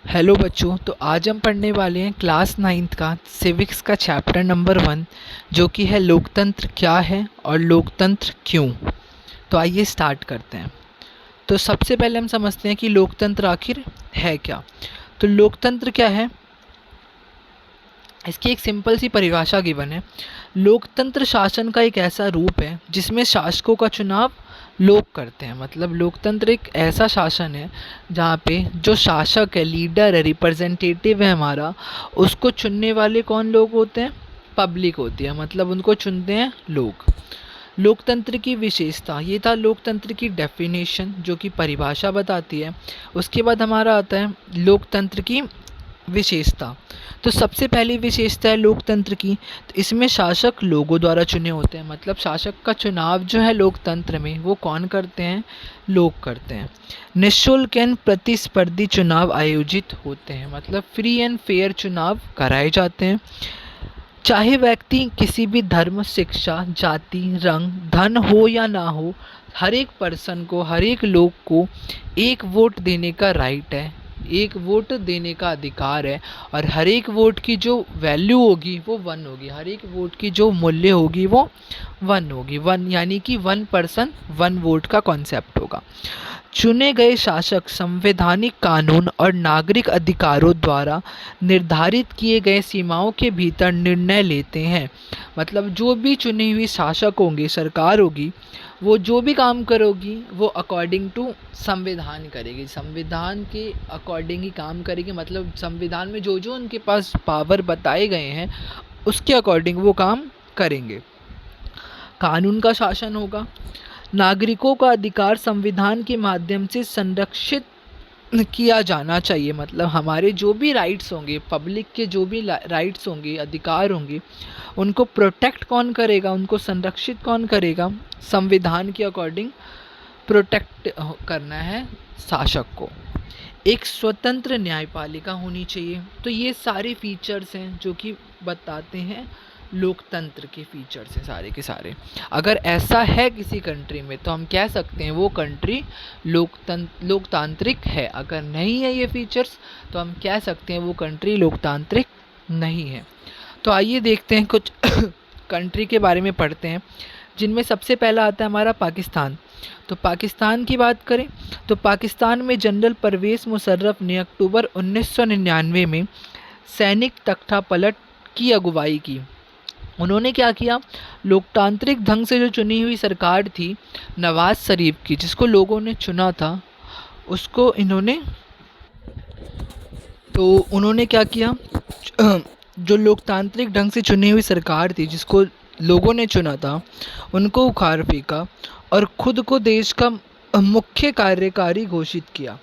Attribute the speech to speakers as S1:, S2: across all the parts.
S1: Hello बच्चों, तो आज हम पढ़ने वाले हैं क्लास 9th का सिविक्स का चैप्टर नंबर 1, जो कि है लोकतंत्र क्या है और लोकतंत्र क्यों। तो आइए स्टार्ट करते हैं। तो सबसे पहले हम समझते हैं कि लोकतंत्र आखिर है क्या। तो लोकतंत्र क्या है, इसकी एक सिंपल सी परिभाषा गिवन है। लोकतंत्र शासन का एक ऐसा रूप है जिसमें शासकों का चुनाव लोग करते हैं। मतलब लोकतंत्र एक ऐसा शासन है जहाँ पे जो शासक है, लीडर है, रिप्रेजेंटेटिव है हमारा, उसको चुनने वाले कौन लोग होते हैं? पब्लिक होती है। मतलब उनको चुनते हैं लोग। लोकतंत्र की विशेषता, ये था लोकतंत्र की डेफिनेशन जो कि परिभाषा बताती है। उसके बाद हमारा आता है लोकतंत्र की विशेषता। तो सबसे पहली विशेषता है लोकतंत्र की, तो इसमें शासक लोगों द्वारा चुने होते हैं। मतलब शासक का चुनाव जो है लोकतंत्र में, वो कौन करते हैं? लोग करते हैं। निःशुल्क एंड प्रतिस्पर्धी चुनाव आयोजित होते हैं। मतलब फ्री एंड फेयर चुनाव कराए जाते हैं। चाहे व्यक्ति किसी भी धर्म, शिक्षा, जाति, रंग, धन हो या ना हो, हर एक पर्सन को, हर एक लोग को एक वोट देने का राइट है, एक वोट देने का अधिकार है। और हर एक वोट की जो वैल्यू होगी वो 1 होगी। हर एक वोट की जो मूल्य होगी वो 1 होगी। 1 यानी कि 1 पर्सन 1 वोट का कॉन्सेप्ट होगा। चुने गए शासक संवैधानिक कानून और नागरिक अधिकारों द्वारा निर्धारित किए गए सीमाओं के भीतर निर्णय लेते हैं। मतलब जो भी चुनी हुई शासक होंगे, सरकार होगी, वो जो भी काम करोगी वो अकॉर्डिंग टू संविधान करेगी, संविधान के अकॉर्डिंग ही काम करेगी। मतलब संविधान में जो जो उनके पास पावर बताए गए हैं उसके अकॉर्डिंग वो काम करेंगे। कानून का शासन होगा। नागरिकों का अधिकार संविधान के माध्यम से संरक्षित किया जाना चाहिए। मतलब हमारे जो भी राइट्स होंगे, पब्लिक के जो भी राइट्स होंगे, अधिकार होंगे, उनको प्रोटेक्ट कौन करेगा, उनको संरक्षित कौन करेगा? संविधान के अकॉर्डिंग प्रोटेक्ट करना है शासक को। एक स्वतंत्र न्यायपालिका होनी चाहिए। तो ये सारे फीचर्स हैं जो कि बताते हैं लोकतंत्र के फीचर्स हैं सारे के सारे। अगर ऐसा है किसी कंट्री में तो हम कह सकते हैं वो कंट्री लोकतांत्रिक है। अगर नहीं है ये फीचर्स तो हम कह सकते हैं वो कंट्री लोकतांत्रिक नहीं है। तो आइए देखते हैं कुछ कंट्री के बारे में पढ़ते हैं, जिनमें सबसे पहला आता है हमारा पाकिस्तान। तो पाकिस्तान की बात करें तो पाकिस्तान में जनरल परवेज़ मुशर्रफ ने अक्टूबर 1999 में सैनिक तख्तापलट की अगुवाई की। उन्होंने क्या किया? लोकतांत्रिक ढंग से जो चुनी हुई सरकार थी नवाज शरीफ की, जिसको लोगों ने चुना था, उसको उन्होंने क्या किया? जो लोकतांत्रिक ढंग से चुनी हुई सरकार थी जिसको लोगों ने चुना था, उनको उखाड़ फेंका और खुद को देश का मुख्य कार्यकारी घोषित किया।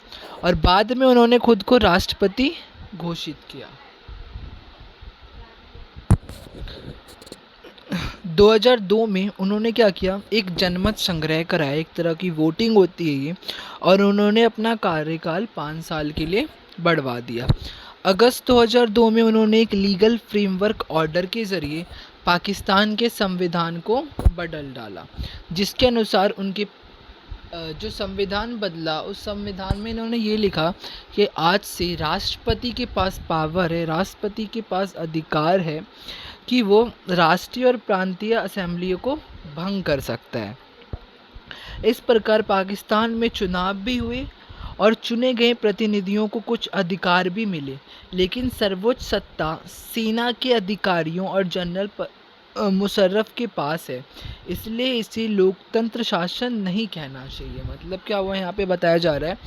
S1: और बाद में उन्होंने खुद को राष्ट्रपति घोषित किया। 2002 में उन्होंने क्या किया? एक जनमत संग्रह कराया, एक तरह की वोटिंग होती है ये, और उन्होंने अपना कार्यकाल 5 साल के लिए बढ़वा दिया। अगस्त 2002 में उन्होंने एक लीगल फ्रेमवर्क ऑर्डर के ज़रिए पाकिस्तान के संविधान को बदल डाला, जिसके अनुसार उनके जो संविधान बदला, उस संविधान में इन्होंने ये लिखा कि आज से राष्ट्रपति के पास पावर है, राष्ट्रपति के पास अधिकार है कि वो राष्ट्रीय और प्रांतीय असेंबलियों को भंग कर सकता है। इस प्रकार पाकिस्तान में चुनाव भी हुए और चुने गए प्रतिनिधियों को कुछ अधिकार भी मिले, लेकिन सर्वोच्च सत्ता सेना के अधिकारियों और जनरल मुशर्रफ के पास है। इसलिए इसे लोकतंत्र शासन नहीं कहना चाहिए। मतलब क्या हुआ, यहाँ पे बताया जा रहा है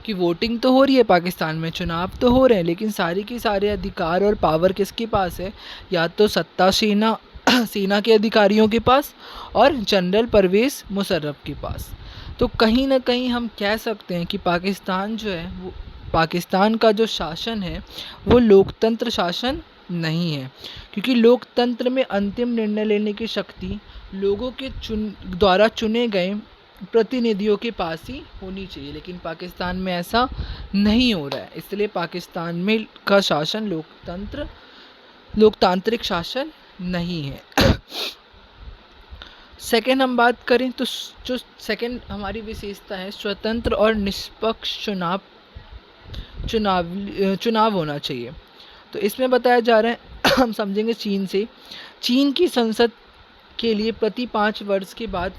S1: कि वोटिंग तो हो रही है पाकिस्तान में, चुनाव तो हो रहे हैं, लेकिन सारी की सारे अधिकार और पावर किसके पास है? या तो सत्ता सेना के अधिकारियों के पास और जनरल परवेज़ मुशर्रफ के पास। तो कहीं ना कहीं हम कह सकते हैं कि पाकिस्तान जो है वो, पाकिस्तान का जो शासन है वो लोकतंत्र शासन नहीं है, क्योंकि लोकतंत्र में अंतिम निर्णय लेने की शक्ति लोगों के द्वारा चुने गए प्रतिनिधियों के पास ही होनी चाहिए। लेकिन पाकिस्तान में ऐसा नहीं हो रहा है, इसलिए पाकिस्तान में का शासन लोकतांत्रिक शासन नहीं है। सेकेंड हम बात करें तो जो सेकेंड हमारी विशेषता है स्वतंत्र और निष्पक्ष चुनाव चुनाव होना चाहिए। तो इसमें बताया जा रहा है हम समझेंगे चीन से। चीन की संसद के लिए प्रति 5 वर्ष के बाद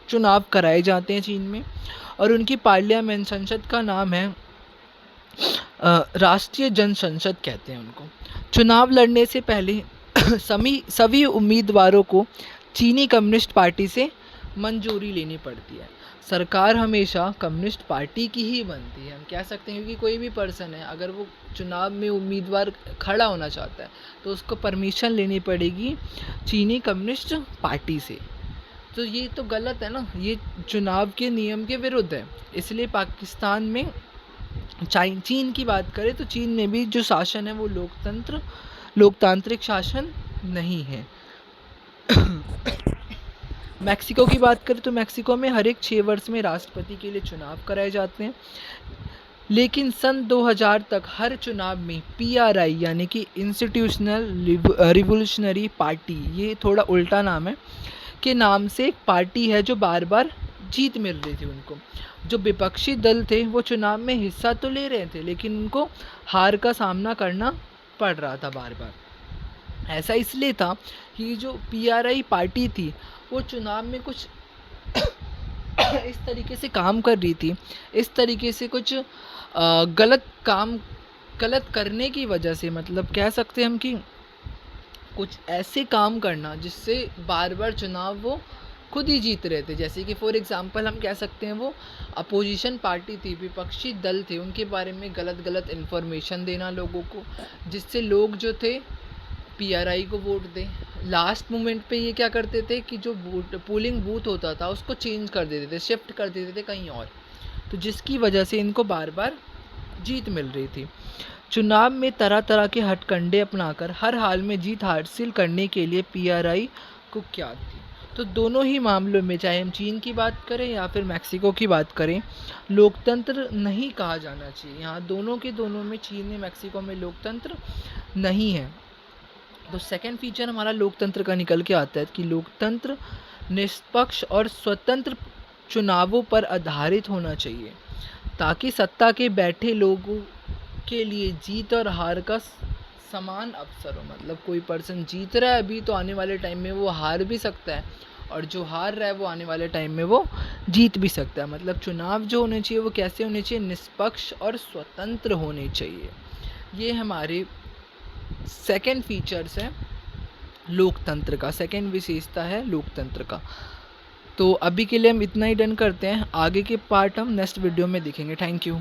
S1: चुनाव कराए जाते हैं चीन में, और उनकी पार्लियामेंट संसद का नाम है राष्ट्रीय जन संसद कहते हैं उनको। चुनाव लड़ने से पहले सभी उम्मीदवारों को चीनी कम्युनिस्ट पार्टी से मंजूरी लेनी पड़ती है। सरकार हमेशा कम्युनिस्ट पार्टी की ही बनती है, हम कह सकते हैं, क्योंकि कोई भी पर्सन है अगर वो चुनाव में उम्मीदवार खड़ा होना चाहता है तो उसको परमिशन लेनी पड़ेगी चीनी कम्युनिस्ट पार्टी से। तो ये तो गलत है ना, ये चुनाव के नियम के विरुद्ध है। इसलिए पाकिस्तान में चीन की बात करें तो चीन में भी जो शासन है वो लोकतांत्रिक शासन नहीं है। मैक्सिको की बात करें तो मैक्सिको में हर एक 6 वर्ष में राष्ट्रपति के लिए चुनाव कराए जाते हैं, लेकिन सन 2000 तक हर चुनाव में PRI यानी कि इंस्टीट्यूशनल रिवोल्यूशनरी पार्टी, ये थोड़ा उल्टा नाम है, के नाम से एक पार्टी है जो बार बार जीत मिल रही थी उनको। जो विपक्षी दल थे वो चुनाव में हिस्सा तो ले रहे थे, लेकिन उनको हार का सामना करना पड़ रहा था बार बार। ऐसा इसलिए था कि जो PRI पार्टी थी वो चुनाव में कुछ इस तरीके से काम कर रही थी, इस तरीके से कुछ गलत करने की वजह से, मतलब कह सकते हैं हम कि कुछ ऐसे काम करना जिससे बार बार चुनाव वो खुद ही जीत रहे थे। जैसे कि फॉर एग्जांपल हम कह सकते हैं वो अपोजिशन पार्टी थी, विपक्षी दल थे, उनके बारे में गलत इन्फॉर्मेशन देना लोगों को, जिससे लोग जो थे PRI को वोट दें। लास्ट मोमेंट पे ये क्या करते थे कि जो पोलिंग बूथ होता था उसको चेंज कर देते थे, शिफ्ट कर देते थे कहीं और, तो जिसकी वजह से इनको बार बार जीत मिल रही थी। चुनाव में तरह तरह के हथकंडे अपनाकर हर हाल में जीत हासिल करने के लिए PRI कुख्यात थी। तो दोनों ही मामलों में, चाहे हम चीन की बात करें या फिर मैक्सिको की बात करें, लोकतंत्र नहीं कहा जाना चाहिए। यहाँ दोनों में, चीन में मैक्सिको में लोकतंत्र नहीं है। तो सेकंड फीचर हमारा लोकतंत्र का निकल के आता है कि लोकतंत्र निष्पक्ष और स्वतंत्र चुनावों पर आधारित होना चाहिए, ताकि सत्ता के बैठे लोगों के लिए जीत और हार का समान अवसर हो। मतलब कोई पर्सन जीत रहा है अभी तो आने वाले टाइम में वो हार भी सकता है, और जो हार रहा है वो आने वाले टाइम में वो जीत भी सकता है। मतलब चुनाव जो होने चाहिए वो कैसे होने चाहिए, निष्पक्ष और स्वतंत्र होने चाहिए। ये हमारे सेकंड फीचर्स है लोकतंत्र का, सेकंड विशेषता है लोकतंत्र का। तो अभी के लिए हम इतना ही डन करते हैं, आगे के पार्ट हम नेक्स्ट वीडियो में देखेंगे। Thank you.